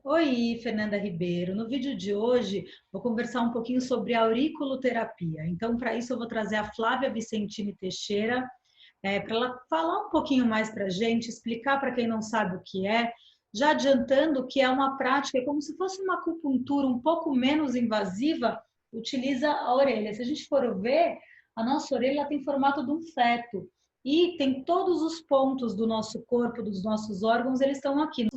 Oi, Fernanda Ribeiro. No vídeo de hoje, vou conversar um pouquinho sobre auriculoterapia. Então, para isso, eu vou trazer a Flávia Vicentini Teixeira, para ela falar um pouquinho mais para a gente, explicar para quem não sabe o que é, já adiantando que é uma prática, é como se fosse uma acupuntura um pouco menos invasiva, utiliza a orelha. Se a gente for ver, a nossa orelha tem formato de um feto e tem todos os pontos do nosso corpo, dos nossos órgãos, eles estão aqui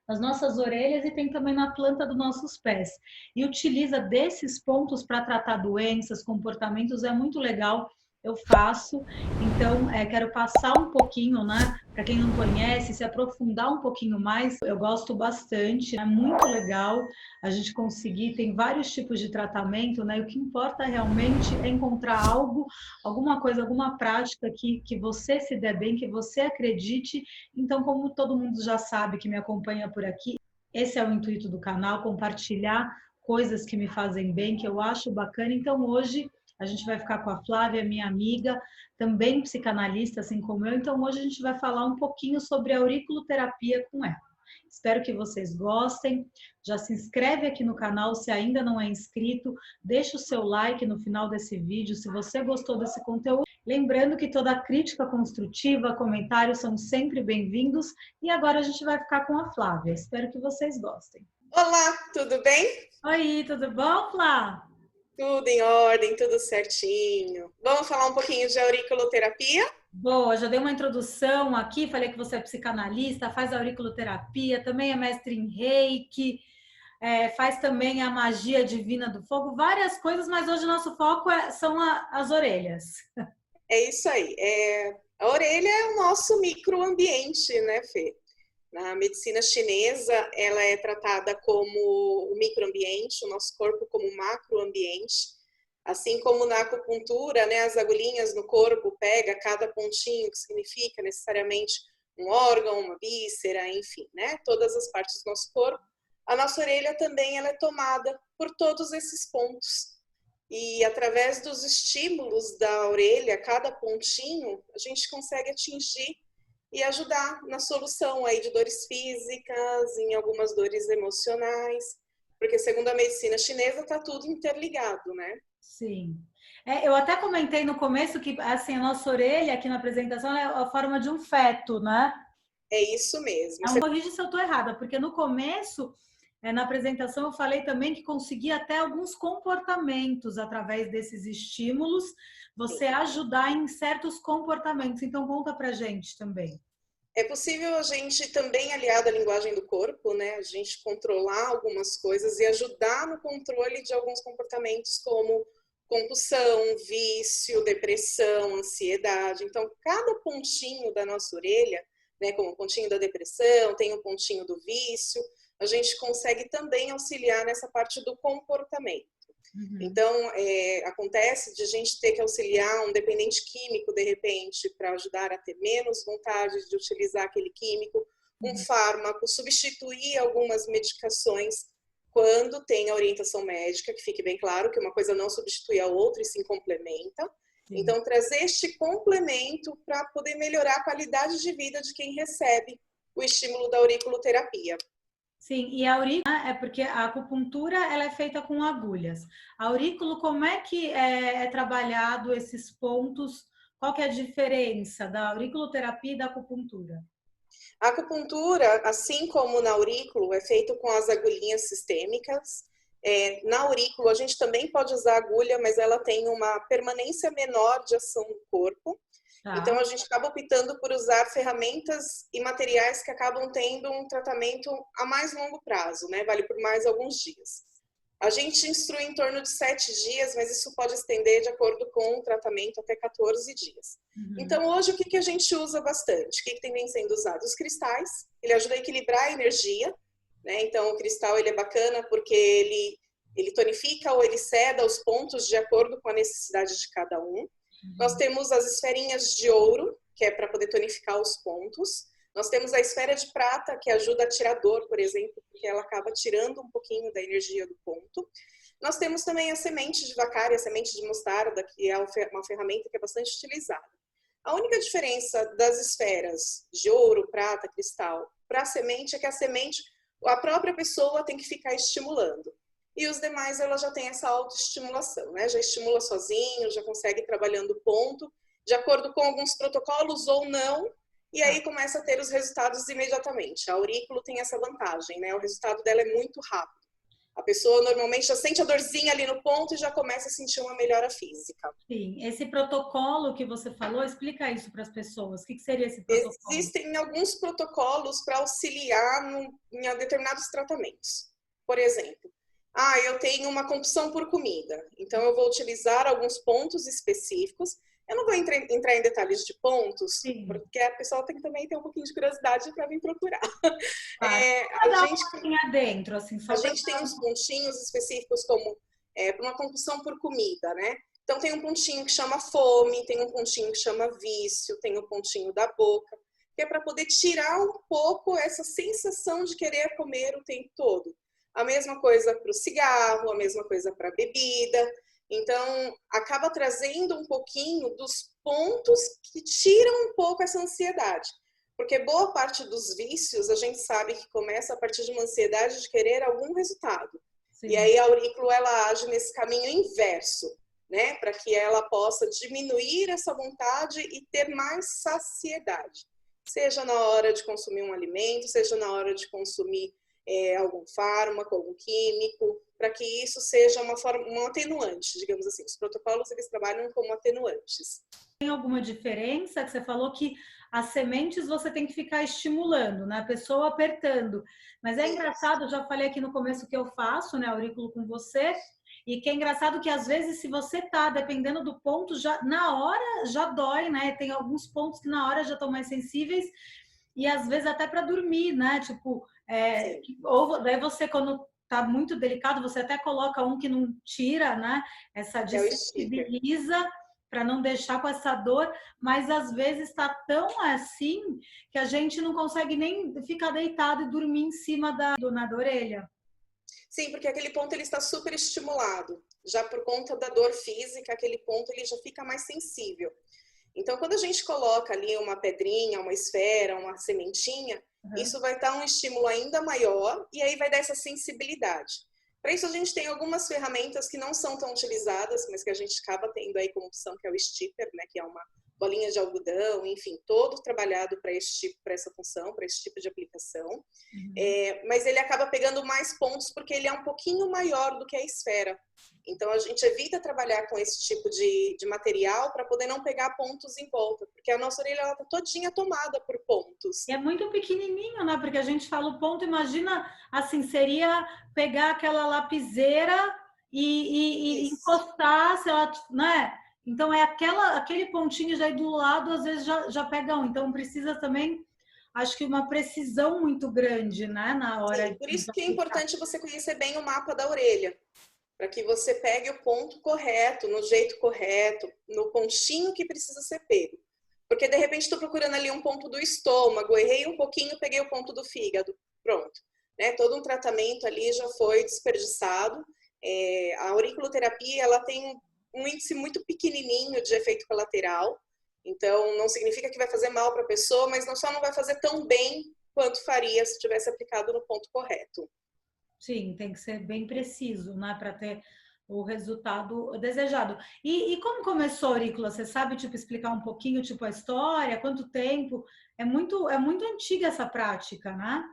nas nossas orelhas e tem também na planta dos nossos pés. E utiliza desses pontos para tratar doenças, comportamentos, é muito legal. Eu faço, então quero passar um pouquinho, né? Para quem não conhece, se aprofundar um pouquinho mais, eu gosto bastante, é muito legal a gente conseguir, tem vários tipos de tratamento, né? E o que importa realmente é encontrar algo, alguma coisa, alguma prática que você se der bem, que você acredite. Então, como todo mundo já sabe que me acompanha por aqui, esse é o intuito do canal, compartilhar coisas que me fazem bem, que eu acho bacana. Então, hoje a gente vai ficar com a Flávia, minha amiga, também psicanalista, assim como eu. Então, hoje a gente vai falar um pouquinho sobre a auriculoterapia com ela. Espero que vocês gostem. Já se inscreve aqui no canal se ainda não é inscrito. Deixa o seu like no final desse vídeo se você gostou desse conteúdo. Lembrando que toda crítica construtiva, comentários são sempre bem-vindos. E agora a gente vai ficar com a Flávia. Espero que vocês gostem. Olá, tudo bem? Oi, tudo bom, Flá? Tudo em ordem, tudo certinho. Vamos falar um pouquinho de auriculoterapia? Boa, já dei uma introdução aqui, falei que você é psicanalista, faz auriculoterapia, também é mestre em reiki, faz também a magia divina do fogo, várias coisas, mas hoje o nosso foco são as orelhas. É isso aí. A orelha é o nosso microambiente, né, Fê? Na medicina chinesa, ela é tratada como o microambiente, o nosso corpo como um macroambiente. Assim como na acupuntura, né, as agulhinhas no corpo pega cada pontinho que significa necessariamente um órgão, uma víscera, enfim, né, todas as partes do nosso corpo. A nossa orelha também ela é tomada por todos esses pontos. E através dos estímulos da orelha, cada pontinho, a gente consegue atingir e ajudar na solução aí de dores físicas, em algumas dores emocionais, porque segundo a medicina chinesa está tudo interligado, né? Sim. Eu até comentei no começo que assim, a nossa orelha aqui na apresentação é a forma de um feto, né? É isso mesmo. Corrija se eu estou errada, porque no começo, na apresentação, eu falei também que conseguia até alguns comportamentos através desses estímulos, você ajudar em certos comportamentos. Então, conta pra gente também. É possível a gente também, aliado à linguagem do corpo, né, a gente controlar algumas coisas e ajudar no controle de alguns comportamentos como compulsão, vício, depressão, ansiedade. Então, cada pontinho da nossa orelha, né, como o pontinho da depressão, tem o pontinho do vício, a gente consegue também auxiliar nessa parte do comportamento. Então, acontece de a gente ter que auxiliar um dependente químico, de repente, para ajudar a ter menos vontade de utilizar aquele químico, um fármaco, substituir algumas medicações quando tem a orientação médica, que fique bem claro que uma coisa não substitui a outra e se complementa. Sim. Então, trazer este complemento para poder melhorar a qualidade de vida de quem recebe o estímulo da auriculoterapia. Sim, e a aurícula é porque a acupuntura ela é feita com agulhas. A aurículo, como é que é trabalhado esses pontos? Qual que é a diferença da auriculoterapia e da acupuntura? A acupuntura, assim como na aurículo, é feito com as agulhinhas sistêmicas. Na aurículo, a gente também pode usar agulha, mas ela tem uma permanência menor de ação no corpo. Tá. Então, a gente acaba optando por usar ferramentas e materiais que acabam tendo um tratamento a mais longo prazo, né? Vale por mais alguns dias. A gente instrui em torno de 7 dias, mas isso pode estender de acordo com o tratamento até 14 dias. Então, hoje, o que a gente usa bastante? O que tem sendo usado? Os cristais. Ele ajuda a equilibrar a energia, né? Então, o cristal ele é bacana porque ele tonifica ou ele ceda os pontos de acordo com a necessidade de cada um. Nós temos as esferinhas de ouro, que é para poder tonificar os pontos. Nós temos a esfera de prata, que ajuda a tirar dor, por exemplo, porque ela acaba tirando um pouquinho da energia do ponto. Nós temos também a semente de vacária, a semente de mostarda, que é uma ferramenta que é bastante utilizada. A única diferença das esferas de ouro, prata, cristal para a semente é que a semente a própria pessoa tem que ficar estimulando. E os demais, ela já tem essa autoestimulação, né? Já estimula sozinho, já consegue ir trabalhando o ponto, de acordo com alguns protocolos ou não, e aí começa a ter os resultados imediatamente. A aurículo tem essa vantagem, né? O resultado dela é muito rápido. A pessoa normalmente já sente a dorzinha ali no ponto e já começa a sentir uma melhora física. Sim, esse protocolo que você falou, explica isso para as pessoas. O que seria esse protocolo? Existem alguns protocolos para auxiliar em determinados tratamentos. Por exemplo, eu tenho uma compulsão por comida, então eu vou utilizar alguns pontos específicos. Eu não vou entrar em detalhes de pontos, Sim. porque a pessoa tem que também ter um pouquinho de curiosidade para vir procurar. Dentro, assim, a gente tem uns pontinhos específicos como para uma compulsão por comida, né? Então tem um pontinho que chama fome, tem um pontinho que chama vício, tem um pontinho da boca, que é para poder tirar um pouco essa sensação de querer comer o tempo todo. A mesma coisa para o cigarro, a mesma coisa para a bebida. Então, acaba trazendo um pouquinho dos pontos que tiram um pouco essa ansiedade. Porque boa parte dos vícios, a gente sabe que começa a partir de uma ansiedade de querer algum resultado. Sim. E aí a aurículo, ela age nesse caminho inverso, né? Para que ela possa diminuir essa vontade e ter mais saciedade. Seja na hora de consumir um alimento, seja na hora de consumir algum fármaco, algum químico, para que isso seja um atenuante, digamos assim. Os protocolos, eles trabalham como atenuantes. Tem alguma diferença que você falou que as sementes você tem que ficar estimulando, né? A pessoa apertando. Mas é engraçado, eu já falei aqui no começo que eu faço, né, aurículo com você, e que é engraçado que às vezes se você tá, dependendo do ponto, já na hora já dói, né? Tem alguns pontos que na hora já estão mais sensíveis e às vezes até para dormir, né? Tipo, ou daí você quando tá muito delicado, você até coloca um que não tira, né? Essa desensibiliza para não deixar com essa dor, mas às vezes está tão assim que a gente não consegue nem ficar deitado e dormir em cima da orelha. Sim, porque aquele ponto ele está super estimulado. Já por conta da dor física, aquele ponto ele já fica mais sensível. Então, quando a gente coloca ali uma pedrinha, uma esfera, uma sementinha, isso vai dar um estímulo ainda maior e aí vai dar essa sensibilidade. Para isso, a gente tem algumas ferramentas que não são tão utilizadas, mas que a gente acaba tendo aí como opção, que é o stipper, né, que é uma bolinha de algodão, enfim, todo trabalhado para essa função, para esse tipo de aplicação. Mas ele acaba pegando mais pontos porque ele é um pouquinho maior do que a esfera. Então, a gente evita trabalhar com esse tipo de material para poder não pegar pontos em volta, porque a nossa orelha está todinha tomada por pontos. E é muito pequenininho, né? Porque a gente fala o ponto, imagina, assim, seria pegar aquela lapiseira e encostar, sei lá, né? Então, é aquele pontinho já aí do lado, às vezes já pega um. Então, precisa também, acho que uma precisão muito grande, né? Na hora. Sim, por isso que é importante você conhecer bem o mapa da orelha, para que você pegue o ponto correto, no jeito correto, no pontinho que precisa ser pego. Porque, de repente, estou procurando ali um ponto do estômago, errei um pouquinho, peguei o ponto do fígado, pronto. Né? Todo um tratamento ali já foi desperdiçado. A auriculoterapia, ela tem um índice muito pequenininho de efeito colateral, então não significa que vai fazer mal para a pessoa, mas só não vai fazer tão bem quanto faria se tivesse aplicado no ponto correto. Sim, tem que ser bem preciso, né, para ter o resultado desejado. E como começou a aurícula? Você sabe, tipo, explicar um pouquinho, tipo, a história, quanto tempo? É muito antiga essa prática, né?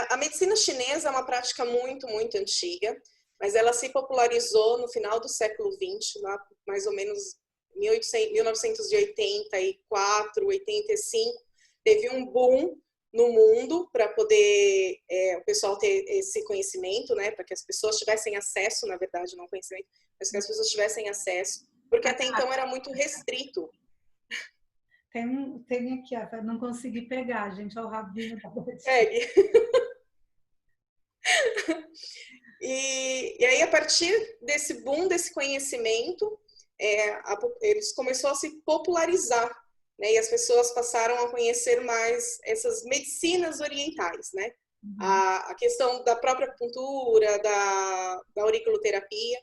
A medicina chinesa é uma prática muito, muito antiga, mas ela se popularizou no final do século XX, mais ou menos 1984, 85. Teve um boom no mundo para poder o pessoal ter esse conhecimento, né? Para que as pessoas tivessem acesso, na verdade, não conhecimento, mas que as pessoas tivessem acesso, porque até então era muito restrito. Tem aqui, ó, não consegui pegar, gente, olha o rabinho da Pegue. E aí, a partir desse boom, desse conhecimento, eles começou a se popularizar, né? E as pessoas passaram a conhecer mais essas medicinas orientais, né? A questão da própria acupuntura, da auriculoterapia.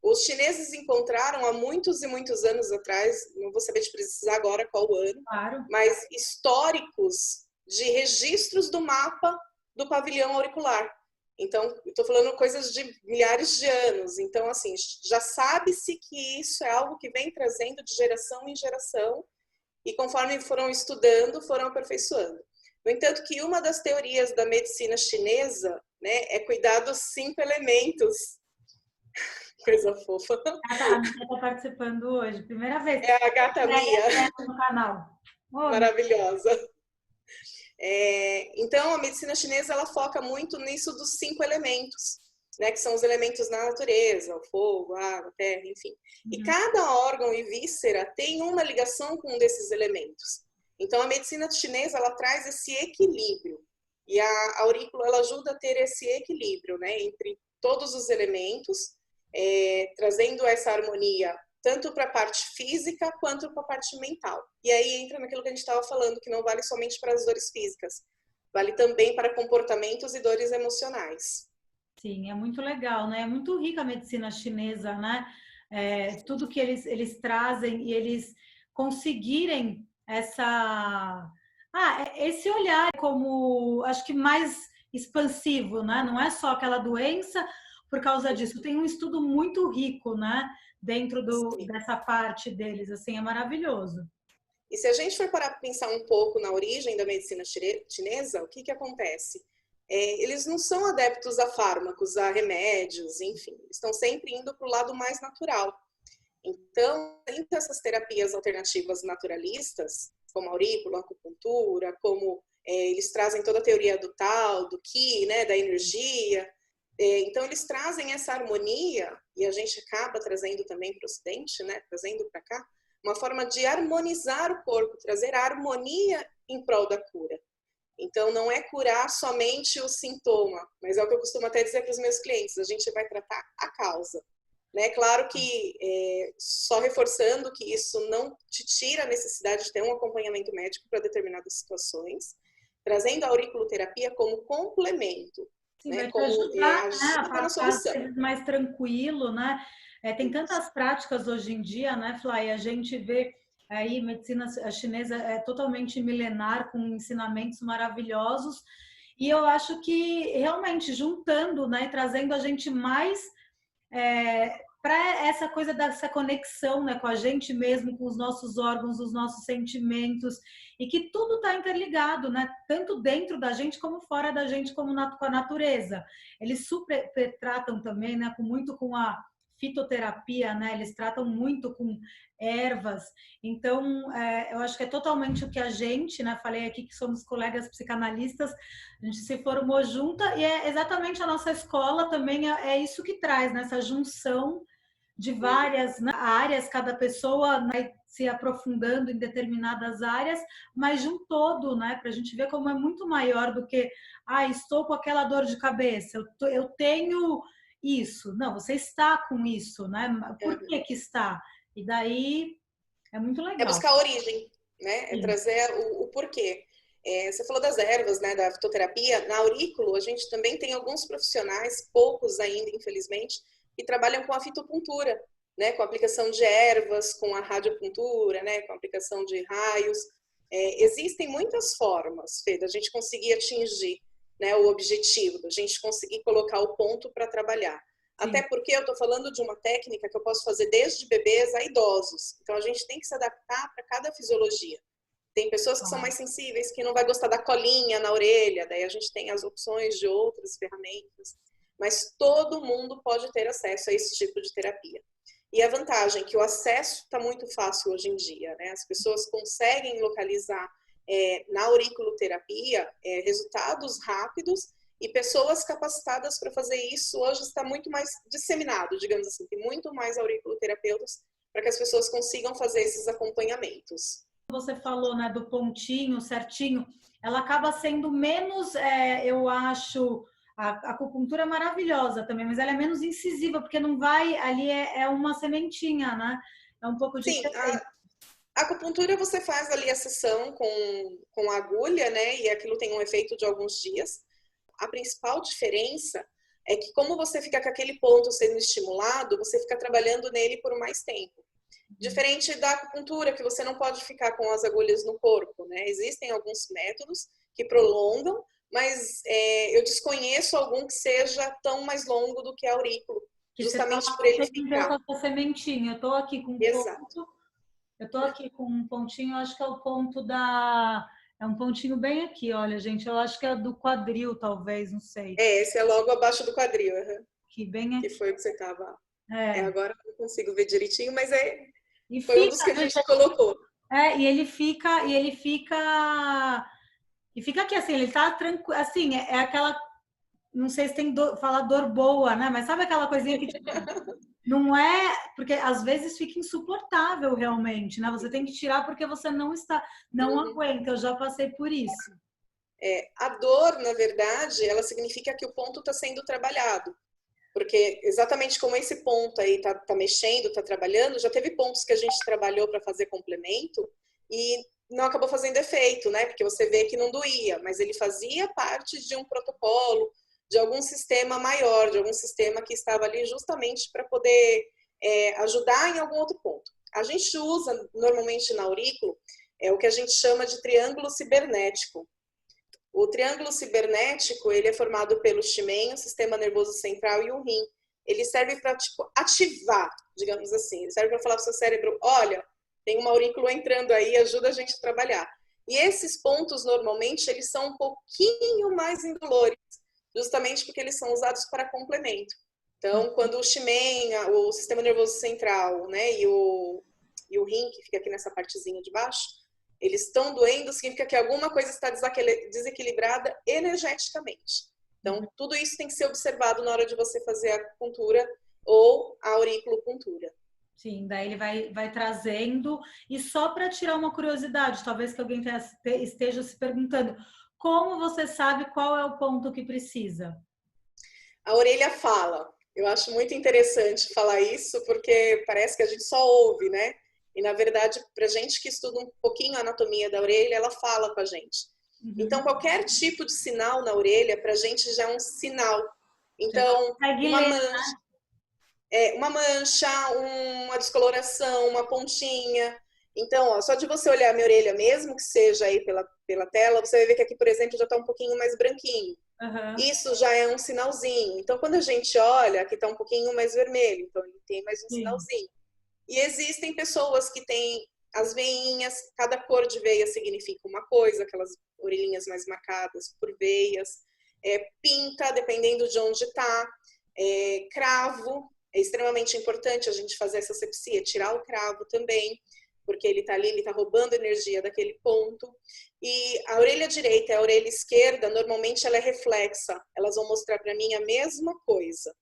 Os chineses encontraram há muitos e muitos anos atrás, não vou saber te precisar agora qual ano, claro, mas históricos de registros do mapa do pavilhão auricular. Então, estou falando coisas de milhares de anos. Então, assim, já sabe-se que isso é algo que vem trazendo de geração em geração e conforme foram estudando, foram aperfeiçoando. No entanto, que uma das teorias da medicina chinesa, né, é cuidar dos 5 elementos. Coisa fofa. A Mia está participando hoje, primeira vez. É a gata Mia. No canal. Maravilhosa. Então, a medicina chinesa ela foca muito nisso dos 5 elementos, né, que são os elementos da natureza, o fogo, a água, a terra, enfim. E cada órgão e víscera tem uma ligação com um desses elementos. Então, a medicina chinesa ela traz esse equilíbrio. E a aurícula ela ajuda a ter esse equilíbrio, né, entre todos os elementos, trazendo essa harmonia tanto para a parte física quanto para a parte mental. E aí entra naquilo que a gente estava falando, que não vale somente para as dores físicas, vale também para comportamentos e dores emocionais. Sim, é muito legal, né? É muito rica a medicina chinesa, né? Tudo que eles trazem e eles conseguirem esse olhar como, acho que mais expansivo, né? Não é só aquela doença por causa disso. Tem um estudo muito rico, né? Dentro dessa parte deles, assim, é maravilhoso. E se a gente for parar para pensar um pouco na origem da medicina chinesa, o que acontece? Eles não são adeptos a fármacos, a remédios, enfim, eles estão sempre indo para o lado mais natural. Então, entre essas terapias alternativas naturalistas, como a aurícula, a acupuntura, como eles trazem toda a teoria do Tao, do Qi, né, da energia. Então, eles trazem essa harmonia, e a gente acaba trazendo também para o Ocidente, né, trazendo para cá, uma forma de harmonizar o corpo, trazer a harmonia em prol da cura. Então, não é curar somente o sintoma, mas é o que eu costumo até dizer para os meus clientes, a gente vai tratar a causa. Né? Claro que, só reforçando que isso não te tira a necessidade de ter um acompanhamento médico para determinadas situações, trazendo a auriculoterapia como complemento. Sim, né? vai te Como ajudar, ajuda na solução. mais tranquilo, né? Tem tantas práticas hoje em dia, né, Fly? A gente vê aí medicina chinesa é totalmente milenar, com ensinamentos maravilhosos, e eu acho que realmente juntando, né, trazendo a gente mais para essa coisa dessa conexão, né, com a gente mesmo, com os nossos órgãos, os nossos sentimentos, e que tudo está interligado, né, tanto dentro da gente como fora da gente, como com a natureza. Eles super tratam também, né, muito com a fitoterapia, né, eles tratam muito com ervas. Então, eu acho que é totalmente o que a gente, né, falei aqui que somos colegas psicanalistas, a gente se formou junta e é exatamente a nossa escola também é isso que traz, né, essa junção de várias, né, áreas, cada pessoa vai se aprofundando em determinadas áreas, mas de um todo, né, para a gente ver como é muito maior do que, estou com aquela dor de cabeça, eu tenho isso. Não, você está com isso, né? Por que está? E daí é muito legal. É buscar a origem, né? É trazer o porquê. Você falou das ervas, né, da fitoterapia. Na aurículo, a gente também tem alguns profissionais, poucos ainda, infelizmente, que trabalham com a fitopuntura, né, com a aplicação de ervas, com a radiopuntura, né, com a aplicação de raios. Existem muitas formas, Fê, da gente conseguir atingir, né, o objetivo, da gente conseguir colocar o ponto para trabalhar. Sim. Até porque eu estou falando de uma técnica que eu posso fazer desde bebês a idosos. Então, a gente tem que se adaptar para cada fisiologia. Tem pessoas que são mais sensíveis, que não vai gostar da colinha na orelha, daí a gente tem as opções de outras ferramentas. Mas todo mundo pode ter acesso a esse tipo de terapia. E a vantagem é que o acesso está muito fácil hoje em dia, né? As pessoas conseguem localizar na auriculoterapia resultados rápidos e pessoas capacitadas para fazer isso hoje está muito mais disseminado, digamos assim. Tem muito mais auriculoterapeutas para que as pessoas consigam fazer esses acompanhamentos. Você falou, né, do pontinho certinho, ela acaba sendo menos, eu acho, a acupuntura é maravilhosa também, mas ela é menos incisiva, porque não vai, ali é uma sementinha, né? É um pouco diferente. Sim, a acupuntura você faz ali a sessão com a agulha, né? E aquilo tem um efeito de alguns dias. A principal diferença é que como você fica com aquele ponto sendo estimulado, você fica trabalhando nele por mais tempo. Diferente da acupuntura, que você não pode ficar com as agulhas no corpo, né? Existem alguns métodos que prolongam, mas eu desconheço algum que seja tão mais longo do que a aurículo, Que justamente por ele você ficar. com essa sementinha. Eu tô aqui com um Exato. ponto, eu tô aqui com um pontinho, acho que é o ponto da... É um pontinho bem aqui, olha, gente. Eu acho que é do quadril, talvez, não sei. Esse é logo abaixo do quadril, Aqui, bem que aqui. foi o que você estava. É. Agora eu não consigo ver direitinho, mas E foi um fica, dos que a às vezes, gente colocou. e fica aqui, assim, ele tá tranquilo, assim, é aquela, não sei se tem fala dor boa, né? Mas sabe aquela coisinha que, tipo, não é, porque às vezes fica insuportável realmente, né? Você tem que tirar porque você não aguenta. Eu já passei por isso. A dor, na verdade, ela significa que o ponto está sendo trabalhado. Porque exatamente como esse ponto aí tá mexendo, tá trabalhando, já teve pontos que a gente trabalhou para fazer complemento e não acabou fazendo efeito, né? Porque você vê que não doía, mas ele fazia parte de um protocolo, de algum sistema maior, de algum sistema que estava ali justamente para poder ajudar em algum outro ponto. A gente usa normalmente na aurículo o que a gente chama de triângulo cibernético. O triângulo cibernético, ele é formado pelo ximenho, sistema nervoso central e o rim. Ele serve para tipo, ativar, digamos assim. Ele serve para falar para o seu cérebro, olha, tem uma aurícula entrando aí, ajuda a gente a trabalhar. E esses pontos, normalmente, eles são um pouquinho mais indolores, justamente porque eles são usados para complemento. Então, quando o ximenho, o sistema nervoso central, né, e o rim, que fica aqui nessa partezinha de baixo, eles estão doendo, significa que alguma coisa está desequilibrada energeticamente. Então, tudo isso tem que ser observado na hora de você fazer a acupuntura ou a auriculopuntura. Sim, daí ele vai trazendo. E só para tirar uma curiosidade, talvez que alguém esteja se perguntando, como você sabe qual é o ponto que precisa? A orelha fala. Eu acho muito interessante falar isso, porque parece que a gente só ouve, né? E, na verdade, para gente que estuda um pouquinho a anatomia da orelha, ela fala com a gente. Então, qualquer tipo de sinal na orelha, para a gente já é um sinal. Então, uma mancha, uma descoloração, uma pontinha. Então, ó, só de você olhar a minha orelha, mesmo que seja aí pela tela, você vai ver que aqui, por exemplo, já está um pouquinho mais branquinho. Isso já é um sinalzinho. Então, quando a gente olha, aqui está um pouquinho mais vermelho, então ele tem mais um sinalzinho. E existem pessoas que têm as veinhas, cada cor de veia significa uma coisa, aquelas orelhinhas mais marcadas por veias. Pinta, dependendo de onde está. Cravo, é extremamente importante a gente fazer essa asepsia, tirar o cravo também, porque ele está ali, ele está roubando energia daquele ponto. E a orelha direita e a orelha esquerda, normalmente ela é reflexa. Elas vão mostrar para mim a mesma coisa.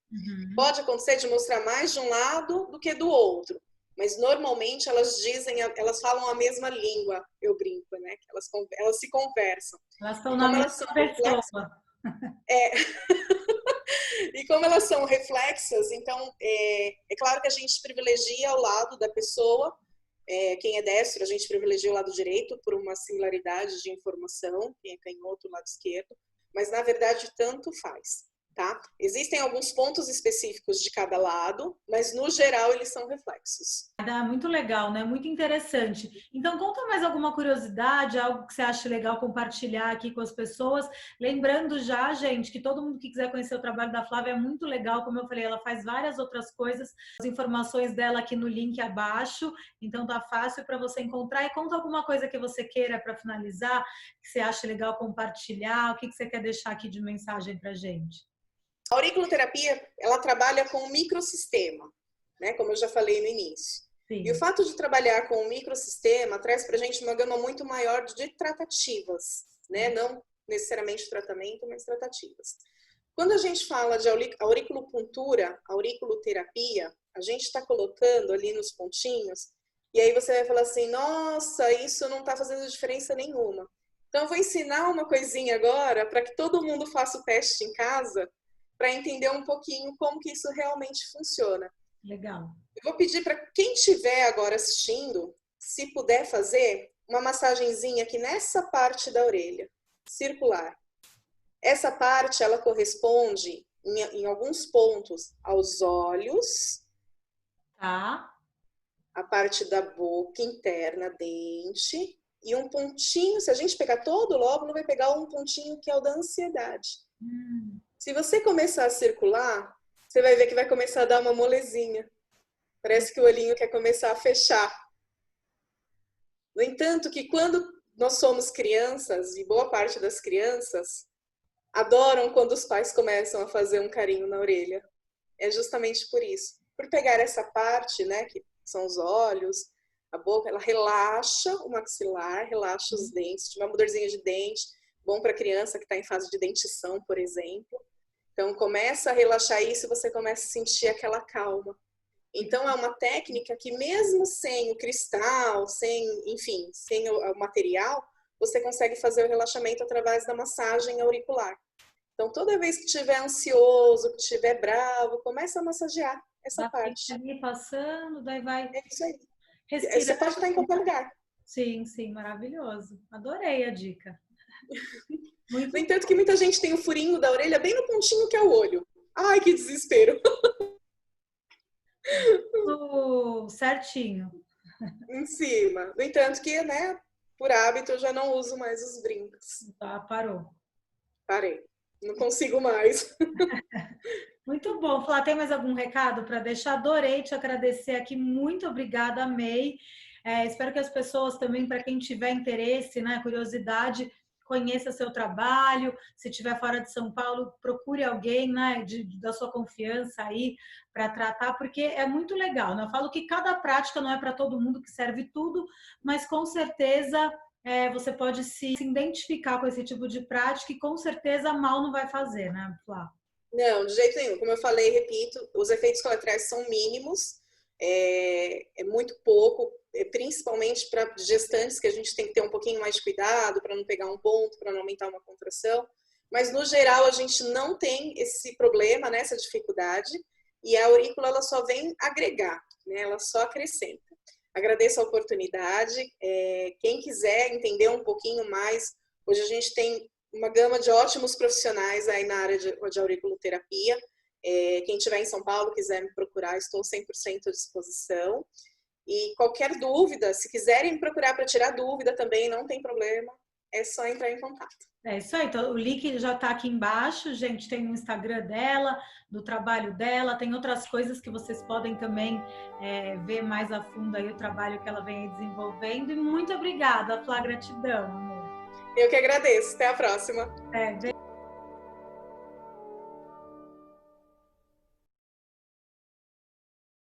Pode acontecer de mostrar mais de um lado do que do outro, mas normalmente elas falam a mesma língua, eu brinco, né? Elas se conversam. Elas estão na mesma pessoa. E como elas são reflexas, então é claro que a gente privilegia o lado da pessoa. Quem é destro, a gente privilegia o lado direito por uma similaridade de informação, quem é canhoto, o lado esquerdo, mas na verdade tanto faz, tá? Existem alguns pontos específicos de cada lado, mas no geral eles são reflexos. Muito legal, né? Muito interessante. Então, conta mais alguma curiosidade, algo que você acha legal compartilhar aqui com as pessoas. Lembrando já, gente, que todo mundo que quiser conhecer o trabalho da Flávia é muito legal. Como eu falei, ela faz várias outras coisas. As informações dela aqui no link abaixo. Então, tá fácil para você encontrar. E conta alguma coisa que você queira para finalizar, que você acha legal compartilhar. O que você quer deixar aqui de mensagem para gente? A auriculoterapia, ela trabalha com um microsistema, né? Como eu já falei no início. Sim. E o fato de trabalhar com um microsistema traz para a gente uma gama muito maior de tratativas, né? Não necessariamente tratamento, mas tratativas. Quando a gente fala de auriculopuntura, auriculoterapia, a gente está colocando ali nos pontinhos, e aí você vai falar assim, nossa, isso não está fazendo diferença nenhuma. Então, eu vou ensinar uma coisinha agora para que todo mundo faça o teste em casa, para entender um pouquinho como que isso realmente funciona. Legal. Eu vou pedir para quem estiver agora assistindo, se puder fazer uma massagenzinha aqui nessa parte da orelha, circular. Essa parte, ela corresponde, em alguns pontos, aos olhos, tá. A parte da boca interna, dente, e um pontinho, se a gente pegar todo o lóbulo, vai pegar um pontinho que é o da ansiedade. Se você começar a circular, você vai ver que vai começar a dar uma molezinha. Parece que o olhinho quer começar a fechar. No entanto, que quando nós somos crianças, e boa parte das crianças adoram quando os pais começam a fazer um carinho na orelha. É justamente por isso. Por pegar essa parte, né, que são os olhos, a boca, ela relaxa o maxilar, relaxa os dentes. Se tiver uma dorzinha de dente, bom para criança que está em fase de dentição, por exemplo. Então, começa a relaxar isso e você começa a sentir aquela calma. Então, é uma técnica que mesmo sem o cristal, enfim, sem o material, você consegue fazer o relaxamento através da massagem auricular. Então, toda vez que estiver ansioso, que estiver bravo, começa a massagear essa parte. Ali passando, daí vai... É isso aí. Respira. Você pode estar em qualquer lugar. Sim, sim, maravilhoso. Adorei a dica. No entanto, que muita gente tem o furinho da orelha bem no pontinho que é o olho. Ai, que desespero. Certinho. Em cima. No entanto que, né, por hábito eu já não uso mais os brincos. Tá, parou. Parei. Não consigo mais. Muito bom. Flá, tem mais algum recado para deixar? Adorei te agradecer aqui. Muito obrigada, amei. Espero que as pessoas também, para quem tiver interesse, né, curiosidade, conheça seu trabalho. Se estiver fora de São Paulo, procure alguém, né, da sua confiança aí para tratar, porque é muito legal, né? Eu falo que cada prática não é para todo mundo, que serve tudo, mas com certeza você pode se identificar com esse tipo de prática e com certeza mal não vai fazer, né, Flá? Não, de jeito nenhum. Como eu falei, repito, os efeitos colaterais são mínimos, é muito pouco, principalmente para gestantes, que a gente tem que ter um pouquinho mais de cuidado para não pegar um ponto, para não aumentar uma contração. Mas, no geral, a gente não tem esse problema, né, essa dificuldade, e a aurícula ela só vem agregar, né, ela só acrescenta. Agradeço a oportunidade. Quem quiser entender um pouquinho mais, hoje a gente tem uma gama de ótimos profissionais aí na área de auriculoterapia. Quem estiver em São Paulo, quiser me procurar, estou 100% à disposição. E qualquer dúvida, se quiserem me procurar para tirar dúvida também, não tem problema, é só entrar em contato. É isso aí, então, o link já está aqui embaixo, gente, tem o Instagram dela, do trabalho dela, tem outras coisas que vocês podem também ver mais a fundo aí o trabalho que ela vem desenvolvendo. E muito obrigada, Flá, gratidão, amor. Eu que agradeço, até a próxima.